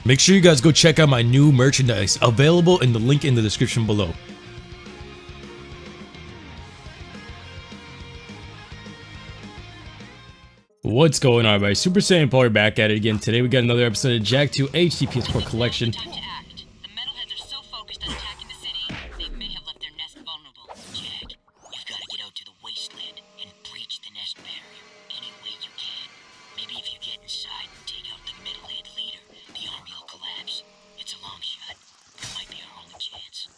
Make sure you guys go check out my new merchandise, available in the link in the description below. What's going on, everybody? SuperSaiyanPaul back at it again. Today we got another episode of Jak II HD PS4 collection. The metalheads are so focused on attacking the city, they may have left their nest vulnerable. Jak, you've got to get out to the wasteland and breach the nest barrier any way you can. Maybe if you get inside and take out the metalhead leader, the army will collapse. It's a long shot. It might be our only chance.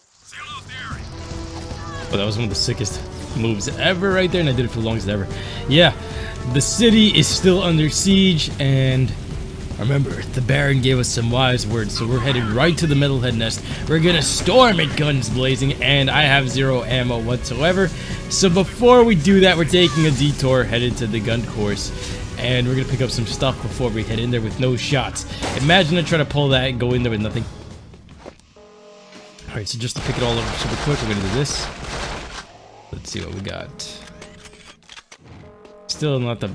But that was one of the sickest moves ever right there, and I did it for the longest ever. Yeah. The city is still under siege, and remember, the Baron gave us some wise words, so we're headed right to the metalhead nest. We're gonna storm it guns blazing, and I have zero ammo whatsoever. So before we do that, we're taking a detour, headed to the gun course, and we're gonna pick up some stuff before we head in there with no shots. Imagine I try to pull that and go in there with nothing. Alright, so just to pick it all up super quick, we're gonna do this. Let's see what we got. Still not that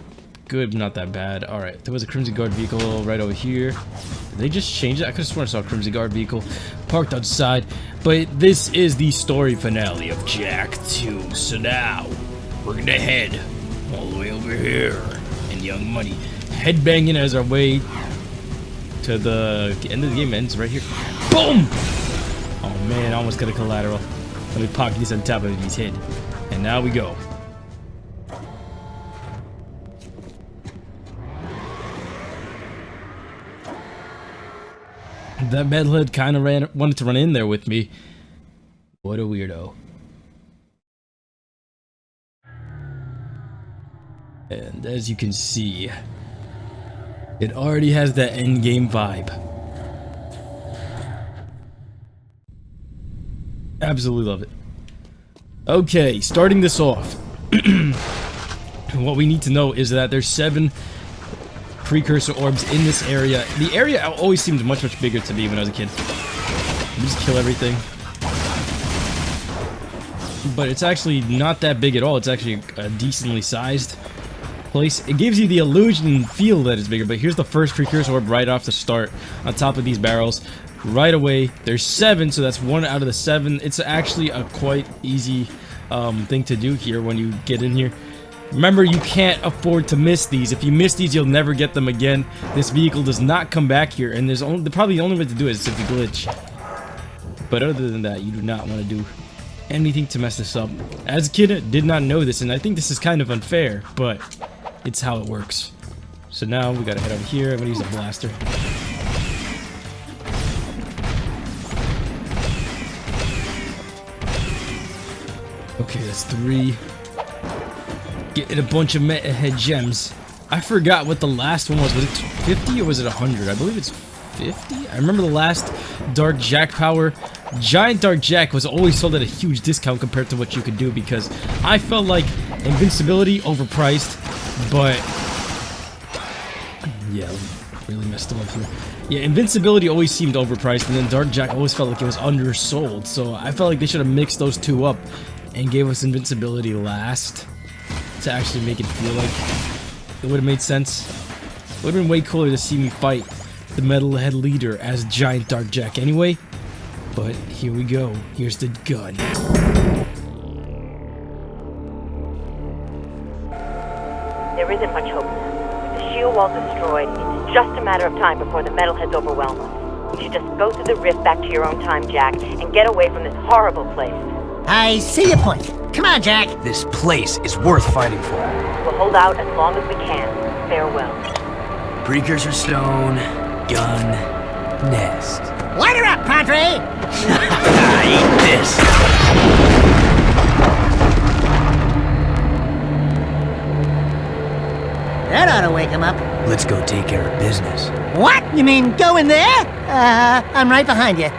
good, not that bad. Alright, there was a Crimson Guard vehicle right over here. Did they just change it? I could have sworn I saw a Crimson Guard vehicle parked outside. But this is the story finale of Jak II. So now, we're gonna head all the way over here. And Young Money headbanging as our way to the end of the game ends right here. Boom! Oh man, I almost got a collateral. Let me pop this on top of his head. And now we go. That metalhead kind of wanted to run in there with me. What a weirdo. And as you can see, it already has that endgame vibe. Absolutely love it. Okay, starting this off. What we need to know is that there's 7 precursor orbs in this area. The area always seemed much bigger to me when I was a kid. You just kill everything. But it's actually not that big at all. It's actually a decently sized place. It gives you the illusion and feel that it's bigger, but here's the first precursor orb right off the start on top of these barrels. Right away, there's 7, so that's 1 out of the 7. It's actually a quite easy thing to do here when you get in here. Remember, you can't afford to miss these. If you miss these, you'll never get them again. This vehicle does not come back here, and there's probably the only way to do it is if you glitch. But other than that, you do not want to do anything to mess this up. As a kid, I did not know this, and I think this is kind of unfair, but it's how it works. So now we gotta head over here. I'm gonna use a blaster. Okay, that's 3. Getting a bunch of metalhead gems. I forgot what the last one was. Was it 50 or was it 100? I believe it's 50. I remember the last Dark Jak power. Giant Dark Jak was always sold at a huge discount compared to what you could do, because I felt like invincibility overpriced, but yeah, really messed them up here. Yeah, invincibility always seemed overpriced, and then Dark Jak always felt like it was undersold. So I felt like they should have mixed those two up and gave us invincibility last, to actually make it feel like it would have made sense. It would have been way cooler to see me fight the metalhead leader as Giant Dark Jak anyway. But here we go. Here's the gun. There isn't much hope now. With the shield wall destroyed, it's just a matter of time before the metalheads overwhelm us. You should just go through the rift back to your own time, Jak, and get away from this horrible place. I see your point. Come on, Jak. This place is worth fighting for. We'll hold out as long as we can. Farewell. Precursor stone, gun, nest. Light her up, Padre! Eat this! That ought to wake him up. Let's go take care of business. What? You mean go in there? I'm right behind you.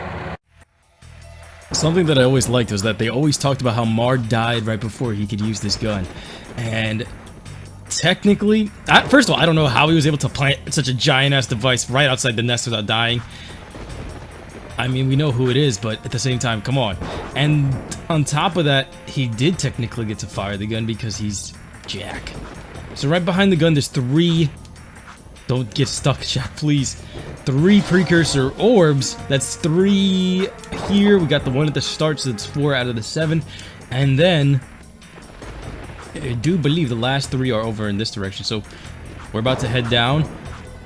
Something that I always liked was that they always talked about how Mar died right before he could use this gun. And technically, first of all, I don't know how he was able to plant such a giant-ass device right outside the nest without dying. I mean, we know who it is, but at the same time, come on. And on top of that, he did technically get to fire the gun because he's Jak. So right behind the gun, there's 3 Don't get stuck, Jak, please. 3 precursor orbs. That's 3 here. We got the one at the start, so that's 4 out of the 7. And then I do believe the last 3 are over in this direction. So we're about to head down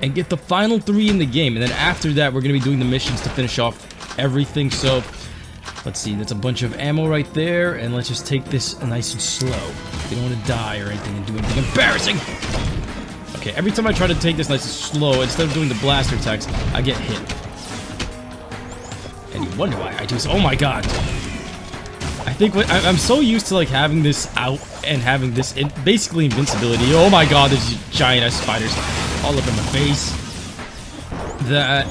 and get the final 3 in the game. And then after that, we're going to be doing the missions to finish off everything. So let's see. That's a bunch of ammo right there. And let's just take this nice and slow. We don't want to die or anything and do anything embarrassing. Okay, every time I try to take this nice and slow, instead of doing the blaster attacks, I get hit. And you wonder why I do so. Oh my god. I think I'm so used to like having this out and having this basically invincibility. Oh my god, there's giant ass spiders all up in my face. That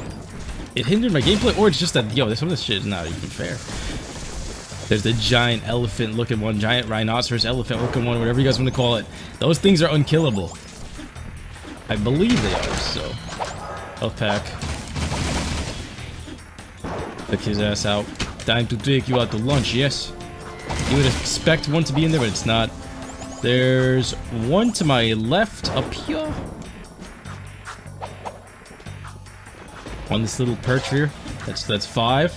it hindered my gameplay, or it's just that, yo, some of this shit is not even fair. There's the giant elephant looking one, giant rhinoceros elephant looking one, whatever you guys want to call it. Those things are unkillable. I believe they are, so. Health pack. Pick his ass out. Time to take you out to lunch, yes. You would expect one to be in there, but it's not. There's one to my left up here. On this little perch here. That's 5.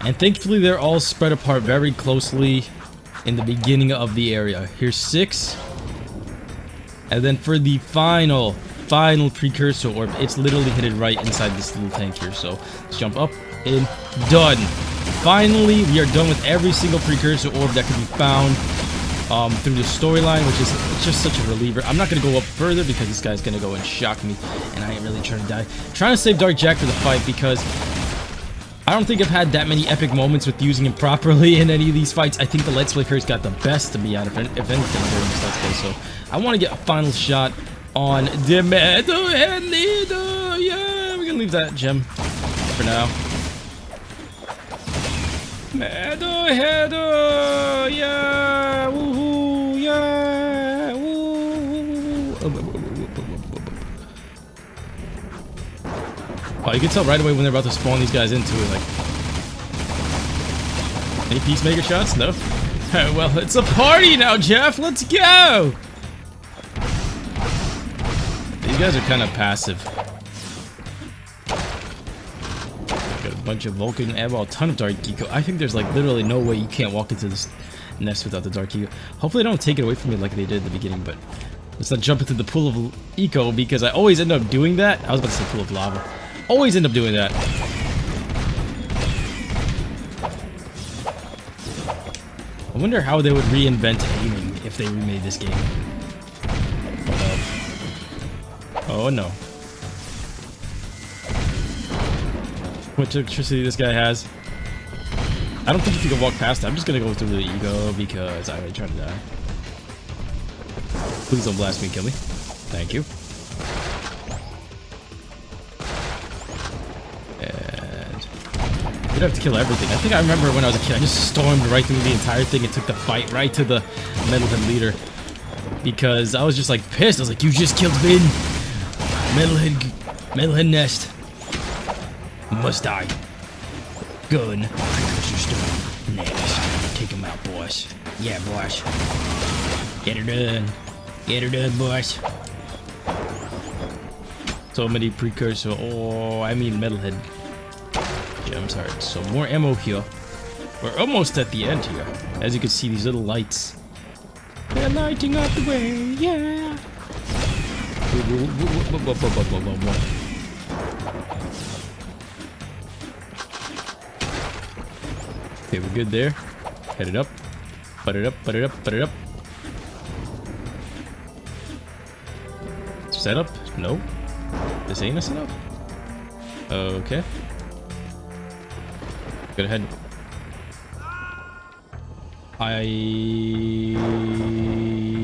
And thankfully they're all spread apart very closely in the beginning of the area. Here's 6. And then for the final precursor orb, it's literally hidden right inside this little tank here. So let's jump up and done. Finally, we are done with every single precursor orb that can be found through the storyline, which is just such a reliever. I'm not going to go up further because this guy's going to go and shock me, and I ain't really trying to die. I'm trying to save Dark Jak for the fight because I don't think I've had that many epic moments with using him properly in any of these fights. I think the Let's Play curse got the best of me out of it, if anything, during this Let's Play. So I want to get a final shot on the metal head leader. Yeah, we're going to leave that gem for now. Metal header, yeah, woohoo, yeah, woo. Oh, you can tell right away when they're about to spawn these guys into it, like. Any peacemaker shots? No? Well, it's a party now, Jeff, let's go! These guys are kind of passive. Got a bunch of Vulcan ammo, a ton of Dark Eco. I think there's like literally no way you can't walk into this nest without the Dark Eco. Hopefully they don't take it away from me like they did at the beginning, but let's not jump into the pool of Eco because I always end up doing that. I was about to say pool of lava. Always end up doing that. I wonder how they would reinvent aiming if they remade this game. Oh no. How much electricity this guy has. I don't think if you can walk past it. I'm just gonna go through the ego because I'm already trying to die. Please don't blast me and kill me. Thank you. And you don't have to kill everything. I think I remember when I was a kid, I just stormed right through the entire thing and took the fight right to the Metalhead leader. Because I was just like pissed. I was like, you just killed Vin. Metalhead nest. Must die. Gun. Precursor stone. Next. Take him out, boys. Yeah, boys. Get her done. Get her done, boys. So many precursor. Oh, I mean Metalhead gems. Alright, so more ammo here. We're almost at the end here. As you can see, these little lights. They're lighting up the way. Yeah. Okay, we're good there. Head it up. Put it up, put it up, put it up. Setup? No. This ain't a setup? Okay. Go ahead. I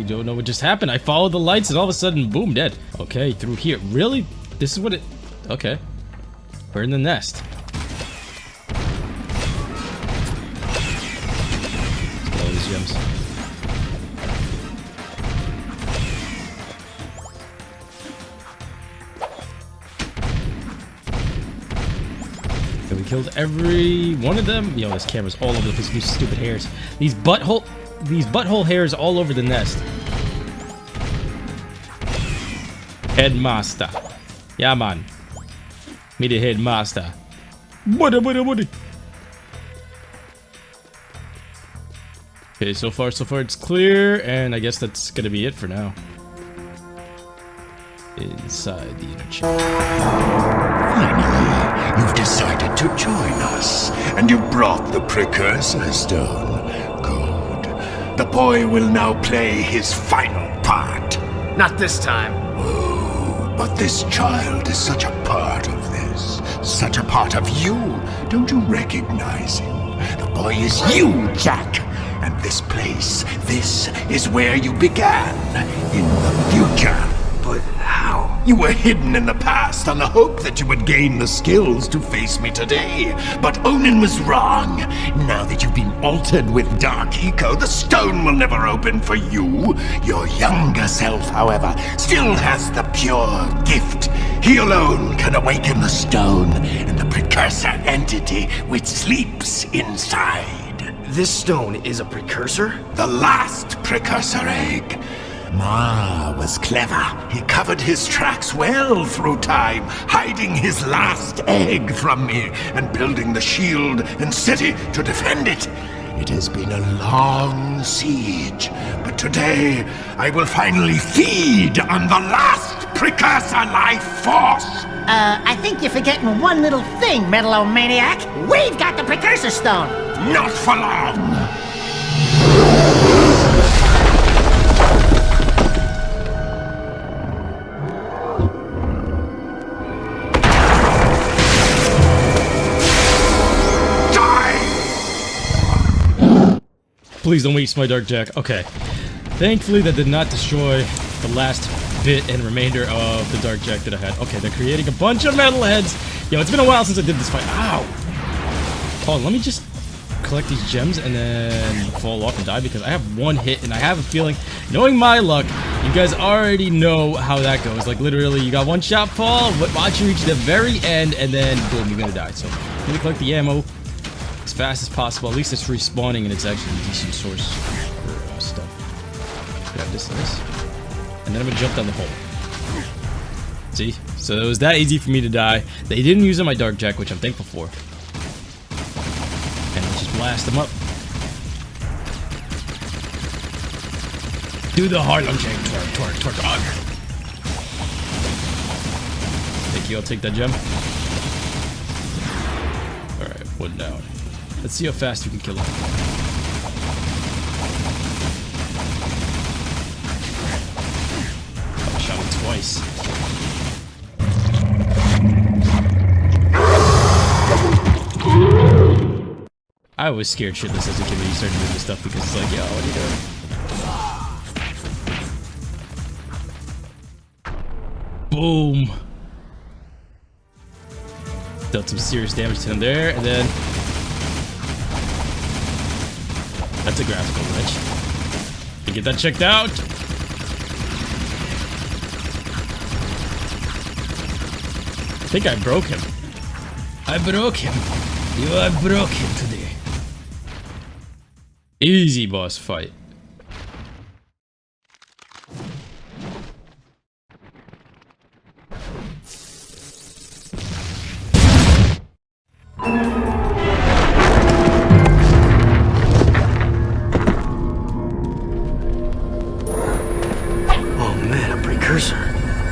don't know what just happened. I followed the lights and all of a sudden, boom, dead. Okay, through here. Really? This is what it... Okay. We're in the nest. Let's get all these gems. Okay, we killed every one of them. Yo, this camera's all over the place. These stupid hairs. These butthole hairs all over the nest. Headmaster. Yeah, man. Me the headmaster. What? Okay, so far it's clear, and I guess that's gonna be it for now. Inside the inner chamber. Finally, you've decided to join us, and you brought the Precursor Stone. Good. The boy will now play his final part. Not this time. Oh, but this child is such a part of this, such a part of you. Don't you recognize him? The boy is you, Jak. And this place, this is where you began, in the future. But how? You were hidden in the past on the hope that you would gain the skills to face me today. But Onin was wrong. Now that you've been altered with Dark Eco, the stone will never open for you. Your younger self, however, still has the pure gift. He alone can awaken the stone and the precursor entity which sleeps inside. This stone is a precursor? The last precursor egg. Ma was clever. He covered his tracks well through time, hiding his last egg from me and building the shield and city to defend it. It has been a long siege, but today I will finally feed on the last precursor life force. I think you're forgetting one little thing, Metalomaniac. We've got the Precursor Stone. Not for long. Please don't waste my Dark Jak. Okay. Thankfully, that did not destroy the last bit and remainder of the Dark Jak that I had. Okay, they're creating a bunch of metalheads. Yo, it's been a while since I did this fight. Ow! Hold on, let me just collect these gems and then fall off and die because I have one hit and I have a feeling, knowing my luck, you guys already know how that goes. Like, literally, you got one shot, Paul, watch you reach the very end, and then, boom, you're gonna die. So, let me collect the ammo as fast as possible. At least it's respawning and it's actually a decent source for stuff. Grab this and this. And then I'm gonna jump down the hole. See? So it was that easy for me to die. They didn't use my Dark Jak, which I'm thankful for. And let's just blast them up. Do the hard lunge. Torque. Thank you, I'll take that gem. Alright, one down. Let's see how fast you can kill him. Oh, shot him twice. I was scared shitless as a kid when you started doing this stuff because it's like, yo, what are you doing? Boom. Dealt some serious damage to him there, and then that's a graphical glitch. Get that checked out. I think I broke him. I broke him. You are broken today. Easy boss fight.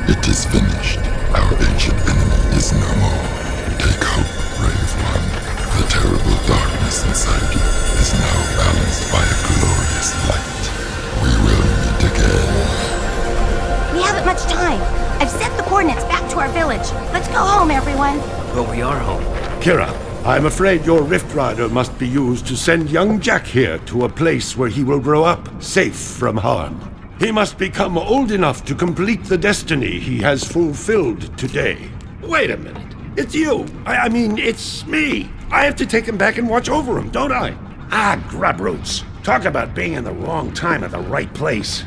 It is finished. Our ancient enemy is no more. Take hope, brave one. The terrible darkness inside you is now balanced by a glorious light. We will meet again. We haven't much time. I've sent the coordinates back to our village. Let's go home, everyone. But we are home. Kira, I'm afraid your Rift Rider must be used to send young Jak here to a place where he will grow up, safe from harm. He must become old enough to complete the destiny he has fulfilled today. Wait a minute. It's you. I mean, it's me. I have to take him back and watch over him, don't I? Ah, grub roots. Talk about being in the wrong time at the right place.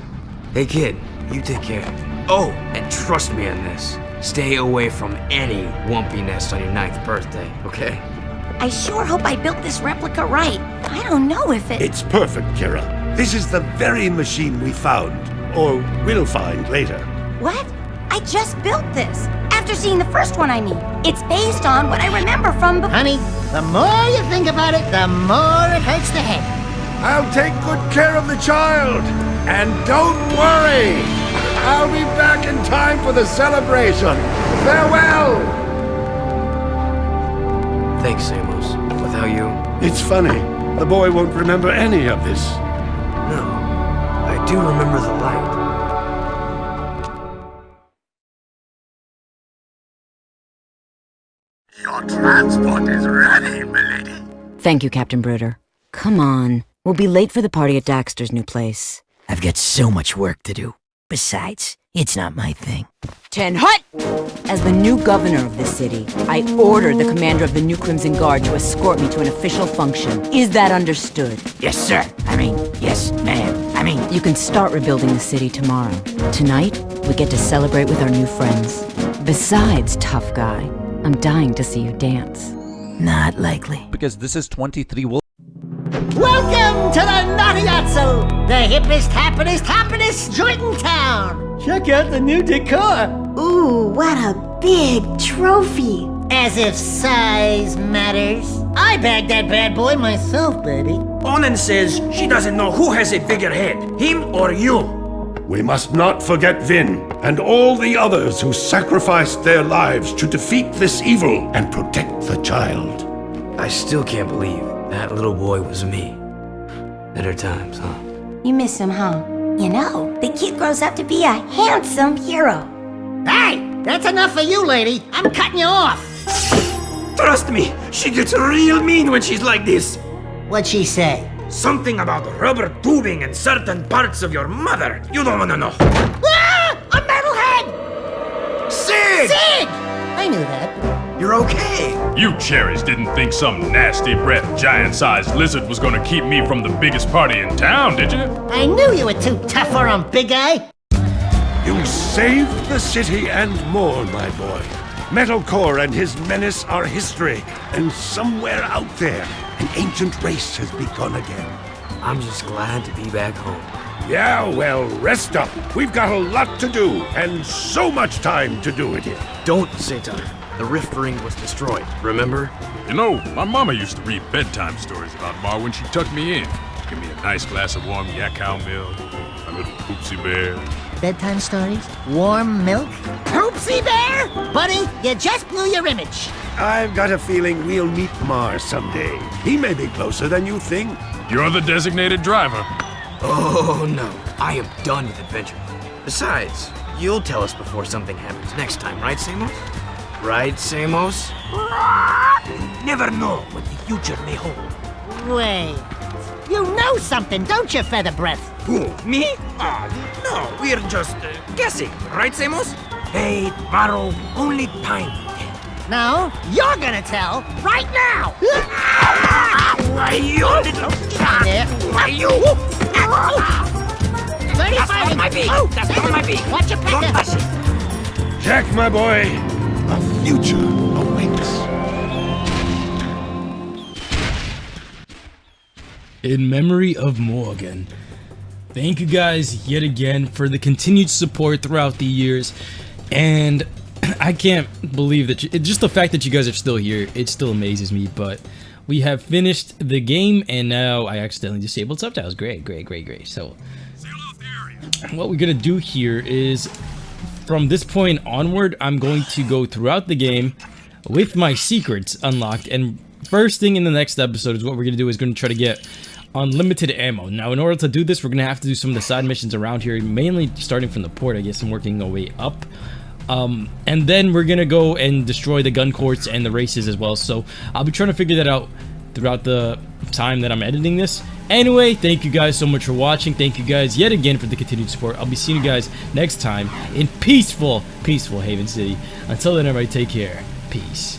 Hey kid, you take care. Oh, and trust me on this. Stay away from any Wumpy nest on your 9th birthday, okay? I sure hope I built this replica right. I don't know if it... It's perfect, Kira. This is the very machine we found, or will find later. What? I I just built this. After seeing the first one, I mean. It's based on what I remember from before. Honey, the more you think about it, the more it hurts the head. I'll take good care of the child. And don't worry. I'll be back in time for the celebration. Farewell! Thanks, Amos. Without you... It's funny. The boy won't remember any of this. No. I do remember the light. Your transport is ready, milady. Thank you, Captain Bruder. Come on. We'll be late for the party at Daxter's new place. I've got so much work to do. Besides, it's not my thing. 10 hut! As the new governor of this city, I ordered the commander of the New Crimson Guard to escort me to an official function. Is that understood? Yes, sir. Yes, ma'am. You can start rebuilding the city tomorrow. Tonight, we get to celebrate with our new friends. Besides, tough guy, I'm dying to see you dance. Not likely. Because this is 23 wolves. Welcome to the Naughty Otso, the hippest, happiest joint in town. Check out the new decor. Ooh, what a big trophy. As if size matters. I bagged that bad boy myself, baby. Onan says she doesn't know who has a bigger head, him or you. We must not forget Vin and all the others who sacrificed their lives to defeat this evil and protect the child. I still can't believe that little boy was me. Better times, huh? You miss him, huh? You know, the kid grows up to be a handsome hero. Hey, that's enough for you, lady. I'm cutting you off. Trust me, she gets real mean when she's like this. What'd she say? Something about rubber tubing and certain parts of your mother. You don't want to know. Ah! A metalhead! Sig! Sig! I knew that. You're okay. You cherries didn't think some nasty-breathed, giant-sized lizard was gonna keep me from the biggest party in town, did you? I knew you were too tough for him, big guy. You saved the city and more, my boy. Metalcore and his menace are history, and somewhere out there, an ancient race has begun again. I'm just glad to be back home. Yeah, well, rest up. We've got a lot to do, and so much time to do it in. Don't say time. The Rift Ring was destroyed, remember? You know, my mama used to read bedtime stories about Ma when she tucked me in. Give me a nice glass of warm yak cow milk, a little poopsie bear. Bedtime stories? Warm milk? Poopsie bear? Buddy, you just blew your image. I've got a feeling we'll meet Mars someday. He may be closer than you think. You're the designated driver. Oh, no. I am done with adventure. Besides, you'll tell us before something happens next time, right, Samos? Right, Samos? Never know what the future may hold. Wait. You know something, don't you, Feather Breath? Who, me? No, we're just guessing, right, Samos? Hey, tomorrow, only time will tell. No, you're gonna tell right now! Why, you little Yeah. Why, you? That's not my beak! That's not my beak! Watch your Don't pecker. touch it! Jack, my boy, a future awaits. In memory of Morgan. Thank you guys yet again for the continued support throughout the years, and I can't believe that just the fact that you guys are still here, it still amazes me. But we have finished the game, and now I accidentally disabled subtitles. Great. So what we're gonna do here is, from this point onward, I'm going to go throughout the game with my secrets unlocked, and first thing in the next episode is what we're gonna do is gonna try to get unlimited ammo. Now, in order to do this, we're gonna have to do some of the side missions around here, mainly starting from the port, I guess, and working our way up. And then we're gonna go and destroy the gun courts and the races as well. So I'll be trying to figure that out throughout the time that I'm editing this. Anyway, thank you guys so much for watching. Thank you guys yet again for the continued support. I'll be seeing you guys next time in peaceful Haven City. Until then, everybody, take care. Peace.